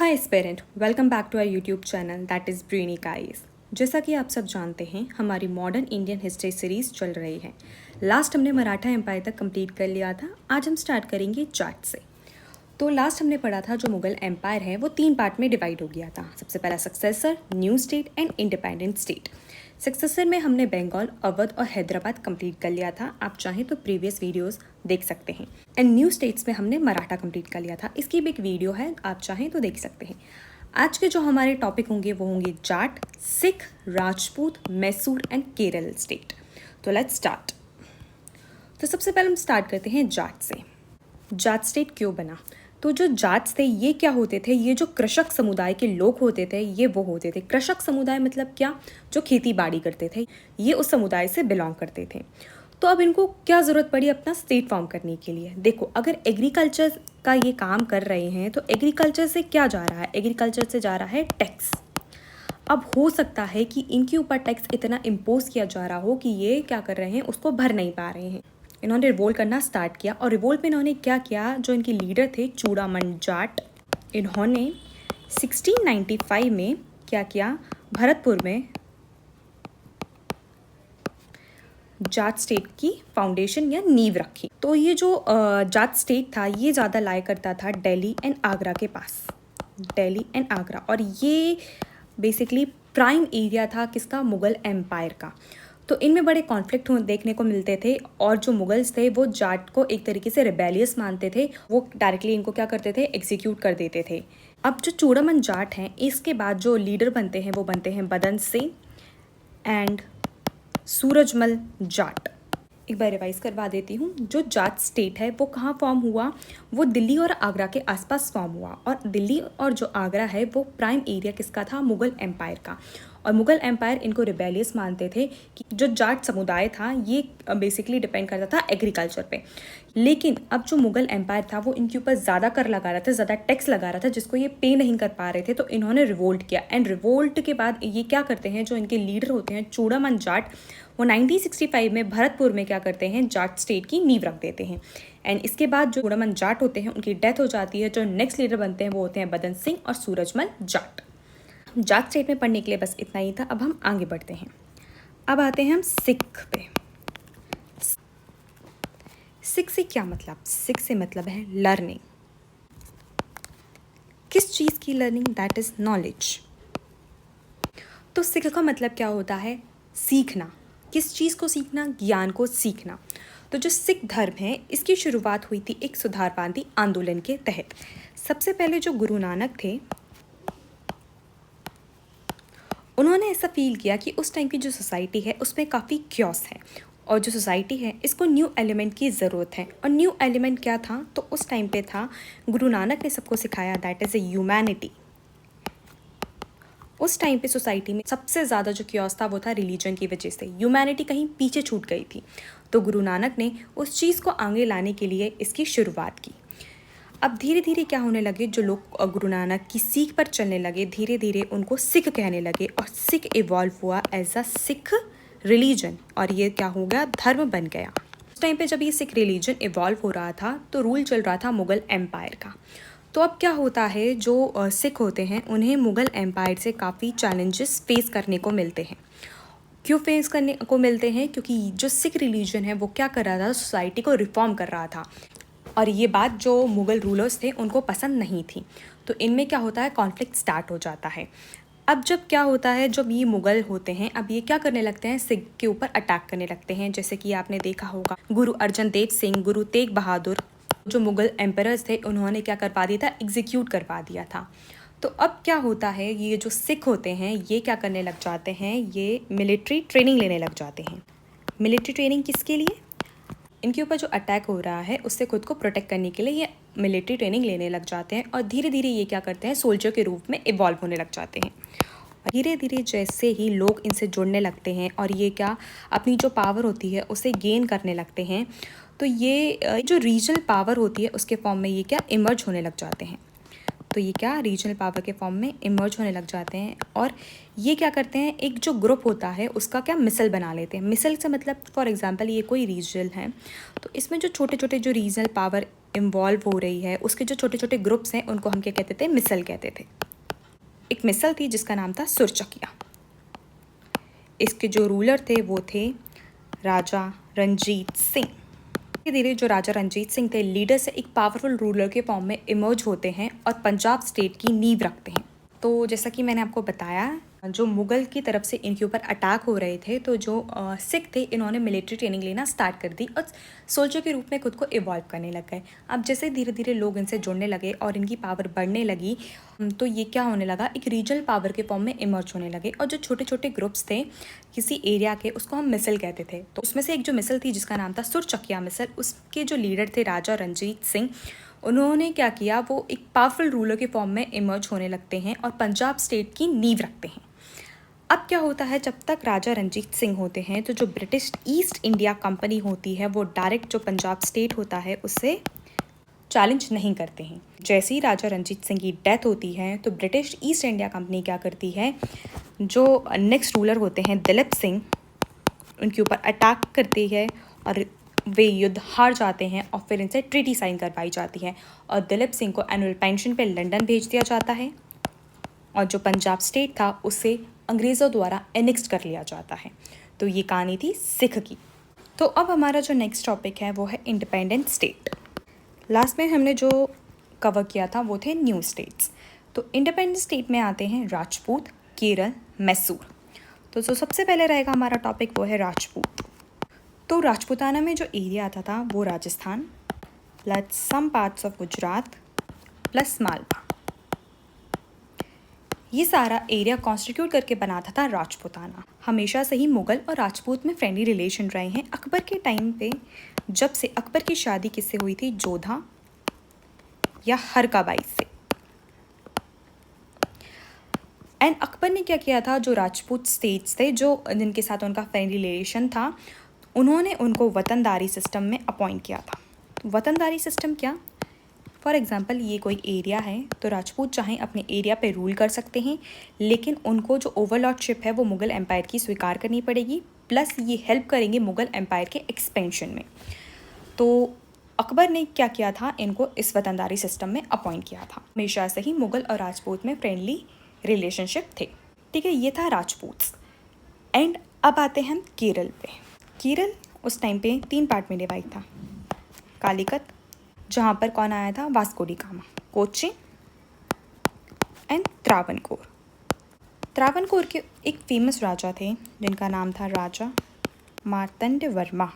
Hi aspirant, welcome back to our YouTube channel that is Brainy guys. जैसा कि आप सब जानते हैं, हमारी मॉडर्न इंडियन हिस्ट्री सीरीज़ चल रही है। लास्ट हमने मराठा एम्पायर तक कंप्लीट कर लिया था। आज हम स्टार्ट करेंगे जाट से। तो लास्ट हमने पढ़ा था जो मुगल एम्पायर है वो 3 पार्ट में डिवाइड हो गया था। सबसे पहला successor, new state and independent state. Successor में हमने बंगाल, अवध और हैदराबाद कंप्लीट कर लिया था। आप चाहें तो प्रीवियस वीडियोस देख सकते हैं। एंड न्यू स्टेट्स में हमने मराठा कंप्लीट कर लिया था। इसकी भी एक वीडियो है, आप चाहें तो देख सकते हैं। आज के जो हमारे टॉपिक होंगे वो होंगे जाट, सिख, राजपूत, मैसूर एंड केरल स्टेट। तो लेट्स स्टार्ट। तो सबसे पहले हम स्टार्ट करते हैं जाट से। जाट स्टेट क्यों बना? तो जो जाट्स थे ये क्या होते थे? ये जो कृषक समुदाय के लोग होते थे ये वो होते थे। कृषक समुदाय मतलब क्या? जो खेती बाड़ी करते थे, ये उस समुदाय से बिलोंग करते थे। तो अब इनको क्या ज़रूरत पड़ी अपना स्टेट फॉर्म करने के लिए? देखो, अगर एग्रीकल्चर का ये काम कर रहे हैं तो एग्रीकल्चर से क्या जा रहा है? एग्रीकल्चर से जा रहा है टैक्स। अब हो सकता है कि इनके ऊपर टैक्स इतना इम्पोज किया जा रहा हो कि ये क्या कर रहे हैं, उसको भर नहीं पा रहे हैं। इन्होंने रिवोल्ट करना स्टार्ट किया और रिवोल्ट में इन्होंने क्या किया? जो इनके लीडर थे चूड़ामन जाट, इन्होंने 1695 में क्या किया? भरतपुर में जाट स्टेट की फाउंडेशन या नींव रखी। तो ये जो जाट स्टेट था ये ज़्यादा लाया करता था दिल्ली एंड आगरा के पास, दिल्ली एंड आगरा। और ये बेसिकली प्राइम एरिया था किसका? मुगल एम्पायर का। तो इनमें बड़े कॉन्फ्लिक्ट देखने को मिलते थे और जो मुगल्स थे वो जाट को एक तरीके से रिबेलियस मानते थे। वो डायरेक्टली इनको क्या करते थे? एग्जीक्यूट कर देते थे। अब जो चूड़ामन जाट हैं, इसके बाद जो लीडर बनते हैं वो बनते हैं बदन सिंह एंड सूरजमल जाट। एक बार रिवाइज करवा देती हूँ। जो जाट स्टेट है वो कहाँ फॉर्म हुआ? वो दिल्ली और आगरा के आसपास फॉर्म हुआ। और दिल्ली और जो आगरा है वो प्राइम एरिया किसका था? मुगल एम्पायर का। और मुगल एम्पायर इनको रिबेलियस मानते थे कि जो जाट समुदाय था ये बेसिकली डिपेंड करता था एग्रीकल्चर पे। लेकिन अब जो मुगल एम्पायर था वो इनके ऊपर ज़्यादा कर लगा रहा था, ज़्यादा टैक्स लगा रहा था, जिसको ये पे नहीं कर पा रहे थे। तो इन्होंने रिवोल्ट किया। एंड रिवोल्ट के बाद ये क्या करते हैं? जो इनके लीडर होते हैं चूड़ामन जाट, वो 1965 में भरतपुर में क्या करते हैं? जाट स्टेट की नींव रख देते हैं। एंड इसके बाद जो चूड़ामन जाट होते हैं उनकी डेथ हो जाती है। जो नेक्स्ट लीडर बनते हैं वो होते हैं बदन सिंह और सूरजमल जाट। जाट स्टेट में पढ़ने के लिए बस इतना ही था। अब हम आगे बढ़ते हैं। अब आते हैं हम सिख पे। सिख से क्या मतलब? सिख से मतलब है लर्निंग। किस चीज़ की लर्निंग? That is knowledge. तो सिख का मतलब क्या होता है? सीखना। किस चीज़ को सीखना? ज्ञान को सीखना। तो जो सिख धर्म है इसकी शुरुआत हुई थी एक सुधारवादी आंदोलन के तहत। सबसे पहले जो गुरु नानक थे उन्होंने ऐसा फील किया कि उस टाइम की जो सोसाइटी है उसमें काफ़ी क्योस है और जो सोसाइटी है इसको न्यू एलिमेंट की ज़रूरत है। और न्यू एलिमेंट क्या था? तो उस टाइम पे था, गुरु नानक ने सबको सिखाया दैट इज़ ए ह्यूमैनिटी। उस टाइम पे सोसाइटी में सबसे ज़्यादा जो क्योस था वो था रिलीजन की वजह से। ह्यूमैनिटी कहीं पीछे छूट गई थी। तो गुरु नानक ने उस चीज़ को आगे लाने के लिए इसकी शुरुआत की। अब धीरे धीरे क्या होने लगे? जो लोग गुरु नानक की सीख पर चलने लगे धीरे धीरे उनको सिख कहने लगे और सिख इवॉल्व हुआ एज अ सिख रिलीजन। और ये क्या हो गया? धर्म बन गया। उस टाइम पे जब ये सिख रिलीजन इवॉल्व हो रहा था तो रूल चल रहा था मुगल एम्पायर का। तो अब क्या होता है? जो सिख होते हैं उन्हें मुगल एम्पायर से काफ़ी चैलेंजेस फेस करने को मिलते हैं। क्यों फेस करने को मिलते हैं? क्योंकि जो सिख रिलीजन है वो क्या कर रहा था? सोसाइटी को रिफॉर्म कर रहा था। और ये बात जो मुग़ल रूलर्स थे उनको पसंद नहीं थी। तो इनमें क्या होता है? कॉन्फ्लिक्ट स्टार्ट हो जाता है। अब जब क्या होता है? जब ये मुग़ल होते हैं अब ये क्या करने लगते हैं? सिख के ऊपर अटैक करने लगते हैं। जैसे कि आपने देखा होगा गुरु अर्जन देव सिंह, गुरु तेग बहादुर, जो मुग़ल एम्परर्स थे उन्होंने क्या करवा दिया था? एग्जीक्यूट करवा दिया था। तो अब क्या होता है? ये जो सिख होते हैं ये क्या करने लग जाते हैं? ये मिलिट्री ट्रेनिंग लेने लग जाते हैं। मिलिट्री ट्रेनिंग किसके लिए? इनके ऊपर जो अटैक हो रहा है उससे खुद को प्रोटेक्ट करने के लिए ये मिलिट्री ट्रेनिंग लेने लग जाते हैं। और धीरे धीरे ये क्या करते हैं? सोल्जर के रूप में इवॉल्व होने लग जाते हैं। और धीरे धीरे जैसे ही लोग इनसे जुड़ने लगते हैं और ये क्या अपनी जो पावर होती है उसे गेन करने लगते हैं, तो ये जो रीजनल पावर होती है उसके फॉर्म में ये क्या इमर्ज होने लग जाते हैं। तो ये क्या रीजनल पावर के फॉर्म में इमर्ज होने लग जाते हैं। और ये क्या करते हैं? एक जो ग्रुप होता है उसका क्या मिसल बना लेते हैं। मिसल से मतलब फॉर एग्जांपल ये कोई रीजनल है तो इसमें जो छोटे छोटे जो रीजनल पावर इन्वॉल्व हो रही है, उसके जो छोटे छोटे ग्रुप्स हैं उनको हम क्या कहते थे, मिसल कहते थे। एक मिसल थी जिसका नाम था सुरचकिया। इसके जो रूलर थे वो थे राजा रणजीत सिंह। धीरे धीरे जो राजा रणजीत सिंह थे लीडर से एक पावरफुल रूलर के फॉर्म में इमर्ज होते हैं और पंजाब स्टेट की नींव रखते हैं। तो जैसा कि मैंने आपको बताया, जो मुग़ल की तरफ से इनके ऊपर अटैक हो रहे थे, तो जो सिख थे इन्होंने मिलिट्री ट्रेनिंग लेना स्टार्ट कर दी और सोल्जर के रूप में खुद को इवॉल्व करने लग गए। अब जैसे धीरे धीरे लोग इनसे जुड़ने लगे और इनकी पावर बढ़ने लगी, तो ये क्या होने लगा, एक रीजनल पावर के फॉर्म में इमर्ज होने लगे। और जो छोटे छोटे ग्रुप्स थे किसी एरिया के, उसको हम मिसल कहते थे। तो उसमें से एक जो मिसल थी जिसका नाम था सुरचकिया मिसल, उसके जो लीडर थे राजा रणजीत सिंह, उन्होंने क्या किया, वो एक पावरफुल रूलर के फॉर्म में इमर्ज होने लगते हैं और पंजाब स्टेट की नींव रखते हैं। अब क्या होता है, जब तक राजा रणजीत सिंह होते हैं तो जो ब्रिटिश ईस्ट इंडिया कंपनी होती है वो डायरेक्ट जो पंजाब स्टेट होता है उससे चैलेंज नहीं करते हैं। जैसे ही राजा रणजीत सिंह की डेथ होती है तो ब्रिटिश ईस्ट इंडिया कंपनी क्या करती है, जो नेक्स्ट रूलर होते हैं दिलीप सिंह, उनके ऊपर अटैक करती है और वे युद्ध हार जाते हैं और फिर इनसे ट्रीटी साइन करवाई जाती है और दिलीप सिंह को एनुअल पेंशन पे लंदन भेज दिया जाता है और जो पंजाब स्टेट था उसे अंग्रेज़ों द्वारा एनेक्स कर लिया जाता है। तो ये कहानी थी सिख की। तो अब हमारा जो नेक्स्ट टॉपिक है वो है इंडिपेंडेंट स्टेट। लास्ट में हमने जो कवर किया था वो थे न्यू स्टेट्स। तो इंडिपेंडेंट स्टेट में आते हैं राजपूत, केरल, मैसूर। तो जो सबसे पहले रहेगा हमारा टॉपिक वो है राजपूत। तो राजपूताना में जो एरिया आता था वो Rajasthan plus some parts of Gujarat plus Malwa, ये सारा एरिया कॉन्स्टिट्यूट करके बनाता था राजपूताना। हमेशा से ही मुग़ल और राजपूत में फ्रेंडली रिलेशन रहे हैं। अकबर के टाइम पे जब से अकबर की शादी किससे हुई थी, जोधा या हरकाबाई से। एंड अकबर ने क्या किया था, जो राजपूत स्टेट्स थे जो जिनके साथ उनका फ्रेंडली रिलेशन था, उन्होंने उनको वतनदारी सिस्टम में अपॉइंट किया था। वतनदारी सिस्टम क्या, फॉर एग्ज़ाम्पल ये कोई एरिया है तो राजपूत चाहें अपने एरिया पे रूल कर सकते हैं, लेकिन उनको जो ओवरलॉर्डशिप है वो मुग़ल एम्पायर की स्वीकार करनी पड़ेगी, प्लस ये हेल्प करेंगे मुग़ल एम्पायर के एक्सपेंशन में। तो अकबर ने क्या किया था, इनको इस वतनदारी सिस्टम में अपॉइंट किया था। हमेशा से ही मुग़ल और राजपूत में फ्रेंडली रिलेशनशिप थे। ठीक है, ये था राजपूत। एंड अब आते हैं हम केरल पे। केरल उस टाइम पे 3 पार्ट में डिवाइड था। कालीकत, जहाँ पर कौन आया था, Vasco D gamma, Kochi and Travancore. Travancore के एक फेमस राजा थे जिनका नाम था राजा मार्तंड वर्मा।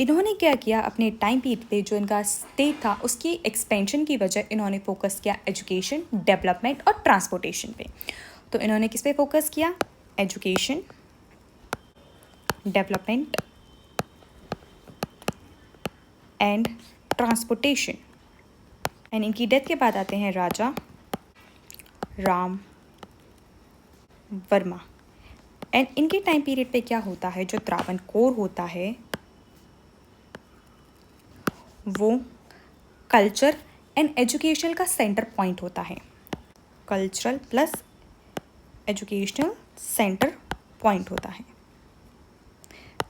इन्होंने क्या किया, अपने टाइम पीरियड पे जो इनका स्टेट था उसकी एक्सपेंशन की वजह इन्होंने फोकस किया एजुकेशन, डेवलपमेंट और ट्रांसपोर्टेशन पे। तो इन्होंने किस पे फोकस किया, education, development and transportation. And इनकी डेथ के बाद आते हैं राजा राम वर्मा। एंड इनके टाइम पीरियड पे क्या होता है, जो त्रावणकोर होता है वो कल्चर एंड एजुकेशनल का सेंटर पॉइंट होता है। Cultural plus educational centre point होता है।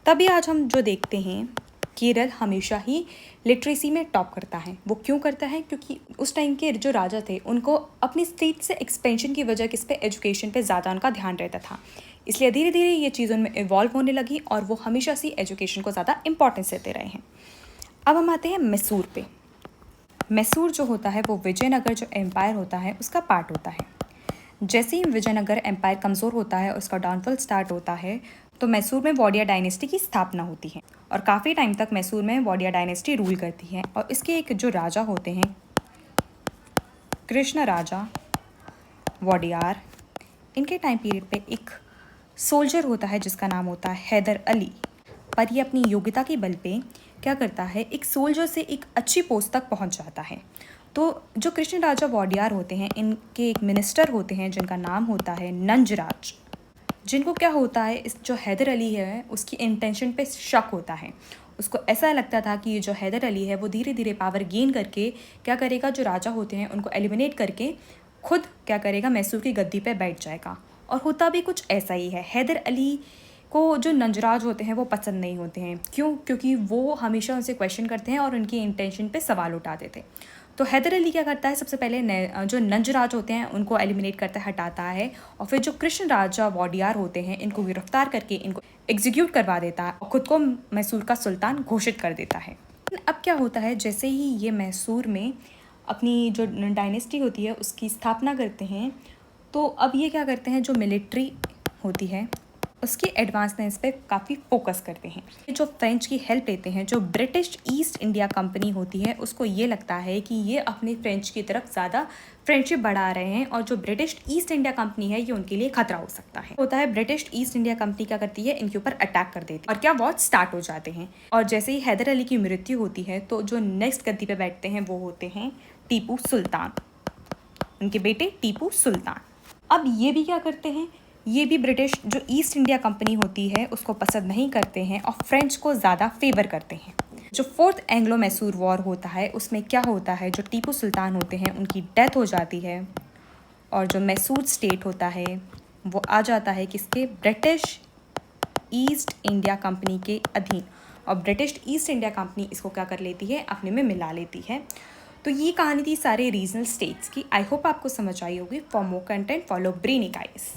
तभी आज हम जो देखते हैं, केरल हमेशा ही लिटरेसी में टॉप करता है। वो क्यों करता है, क्योंकि उस टाइम के जो राजा थे उनको अपनी स्टेट से एक्सपेंशन की वजह किस पे, एजुकेशन पे ज़्यादा उनका ध्यान रहता था। इसलिए धीरे धीरे ये चीज़ उनमें इवॉल्व होने लगी और वो हमेशा से एजुकेशन को ज़्यादा इंपॉर्टेंस देते रहे हैं। अब हम आते हैं मैसूर पे। मैसूर जो होता है वो विजयनगर जो एम्पायर होता है उसका पार्ट होता है। जैसे ही विजयनगर एम्पायर कमज़ोर होता है, उसका डाउनफॉल स्टार्ट होता है, तो मैसूर में वॉडिया डायनेस्टी की स्थापना होती है और काफ़ी टाइम तक मैसूर में वॉडिया डायनेस्टी रूल करती है। और इसके एक जो राजा होते हैं कृष्ण राजा वॉडियार, इनके टाइम पीरियड पे एक सोल्जर होता है जिसका नाम होता है हैदर अली। पर ये अपनी योग्यता के बल पे क्या करता है, एक सोल्जर से एक अच्छी पोस्ट तक पहुंच जाता है। तो जो कृष्ण राजा वॉडियार होते हैं, इनके एक मिनिस्टर होते हैं जिनका नाम होता है नंजराज, जिनको क्या होता है, इस जो हैदर अली है उसकी इंटेंशन पे शक होता है। उसको ऐसा लगता था कि ये जो हैदर अली है वो धीरे धीरे पावर गेन करके क्या करेगा, जो राजा होते हैं उनको एलिमिनेट करके खुद क्या करेगा, मैसूर की गद्दी पे बैठ जाएगा। और होता भी कुछ ऐसा ही है। हैदर अली को जो नंजराज होते हैं वो पसंद नहीं होते हैं। क्यों? क्योंकि वो हमेशा उनसे क्वेश्चन करते हैं और उनकी इंटेंशन पे सवाल उठाते थे। तो हैदर अली क्या करता है, सबसे पहले जो नंजराज होते हैं उनको एलिमिनेट करता है, हटाता है, और फिर जो कृष्ण राजा वॉडियार होते हैं इनको गिरफ्तार करके इनको एग्जीक्यूट करवा देता है और ख़ुद को मैसूर का सुल्तान घोषित कर देता है। अब क्या होता है, जैसे ही ये मैसूर में अपनी जो डायनेस्टी होती है उसकी स्थापना करते हैं, तो अब ये क्या करते हैं, जो मिलिट्री होती है उसकी एडवांसनेस पे काफ़ी फोकस करते हैं। जो फ्रेंच की हेल्प लेते हैं, जो ब्रिटिश ईस्ट इंडिया कंपनी होती है उसको ये लगता है कि ये अपने फ्रेंच की तरफ ज़्यादा फ्रेंडशिप बढ़ा रहे हैं और जो ब्रिटिश ईस्ट इंडिया कंपनी है ये उनके लिए खतरा हो सकता है। होता है ब्रिटिश ईस्ट इंडिया कंपनी क्या करती है, इनके ऊपर अटैक कर देती है और क्या वॉर स्टार्ट हो जाते हैं। और जैसे ही हैदर अली की मृत्यु होती है तो जो नेक्स्ट गद्दी पे बैठते हैं वो होते हैं टीपू सुल्तान, उनके बेटे टीपू सुल्तान। अब ये भी क्या करते हैं, ये भी ब्रिटिश जो ईस्ट इंडिया कंपनी होती है उसको पसंद नहीं करते हैं और फ्रेंच को ज़्यादा फेवर करते हैं। जो फोर्थ एंग्लो मैसूर वॉर होता है उसमें क्या होता है, जो टीपू सुल्तान होते हैं उनकी डेथ हो जाती है और जो मैसूर स्टेट होता है वो आ जाता है किसके, ब्रिटिश ईस्ट इंडिया कंपनी के अधीन। और ब्रिटिश ईस्ट इंडिया कंपनी इसको क्या कर लेती है, अपने में मिला लेती है। तो ये कहानी थी सारे रीजनल स्टेट्स की। आई होप आपको समझ आई होगी। For more content follow brainy guys.